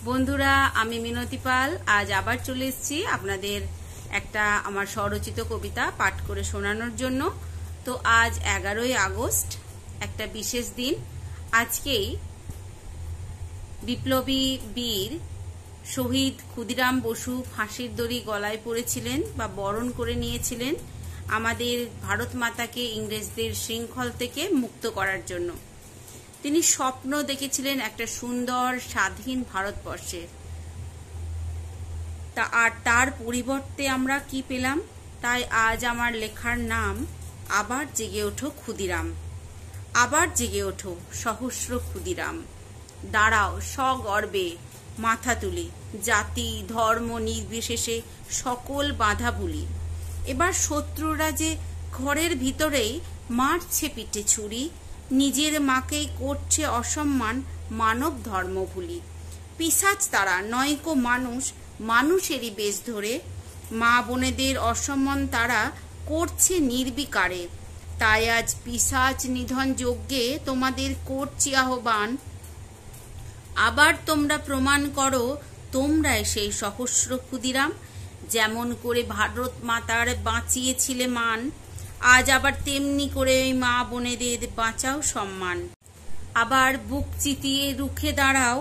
বন্ধুরা, আমি মিনতি পাল আজ আবার চলে এসেছি আপনাদের একটা আমার স্বরচিত কবিতা পাঠ করে শোনানোর জন্য। তো আজ 11ই আগস্ট, একটা বিশেষ দিন। আজকেই বিপ্লবী বীর শহীদ ক্ষুদিরাম বসু ফাঁসির দড়ি গলায় পড়েছিলেন বা বরণ করে নিয়েছিলেন আমাদের ভারত মাতাকে ইংরেজদের শৃঙ্খল থেকে মুক্ত করার জন্য। তিনি স্বপ্ন দেখেছিলেন একটা সুন্দর স্বাধীন ভারতবর্ষের। আর তার পরিবর্তে আমরা কি পেলাম? তাই আজ আমার লেখার নাম আবার জেগে ওঠো ক্ষুদিরাম। আবার জেগে ওঠো সহস্র ক্ষুদিরাম। দাঁড়াও সগর্বে মাথা তুলি, জাতি ধর্ম নির্বিশেষে সকল বাধা ভুলি। এবার শত্রুরা যে ঘরের ভিতরেই মারছে পিঠে ছুরি, নিজের মাকেই করছে অসম্মান, মানব ধর্ম ভুলি। পিশাচ তারা নয়কো মানুষ, মানুষেরই বেশ ধরে, মা বোনেদের অসম্মান তারা করছে নির্বিকারে। তাই আজ পিশাচ নিধন যজ্ঞে তোমাদের করছি আহ্বান। আবার তোমরা প্রমাণ করো তোমরাই সেই সহস্র ক্ষুদিরাম। যেমন করে ভারত মাতার বাঁচিয়েছিলে মান, আজ আবার তেমনি করে ওই মা বোনেদের বাঁচাও সম্মান। আবার বুক চিতিয়ে রুখে দাঁড়াও,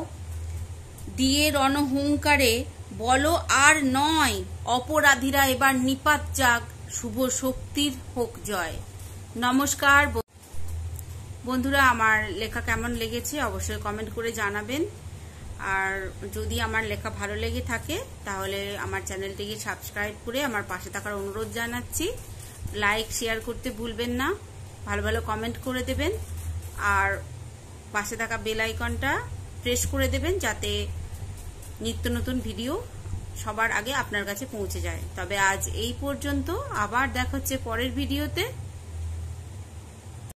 দিয়ে রণহুঙ্কারে বলো আর নয়, অপরাধীরা এবার নিপাত যাক, শুভ শক্তির হোক জয়। নমস্কার বন্ধুরা, আমার লেখা কেমন লেগেছে অবশ্যই কমেন্ট করে জানাবেন। আর যদি আমার লেখা ভালো লেগে থাকে তাহলে আমার চ্যানেলটিকে সাবস্ক্রাইব করে আমার পাশে থাকার অনুরোধ জানাচ্ছি। লাইক শেয়ার করতে ভুলবেন না, ভালো ভালো কমেন্ট করে দেবেন, আর পাশে থাকা বেল আইকনটা প্রেস করে দেবেন যাতে নিত্য নতুন ভিডিও সবার আগে আপনার কাছে পৌঁছে যায়। তবে আজ এই পর্যন্ত, আবার দেখা হচ্ছে পরের ভিডিওতে।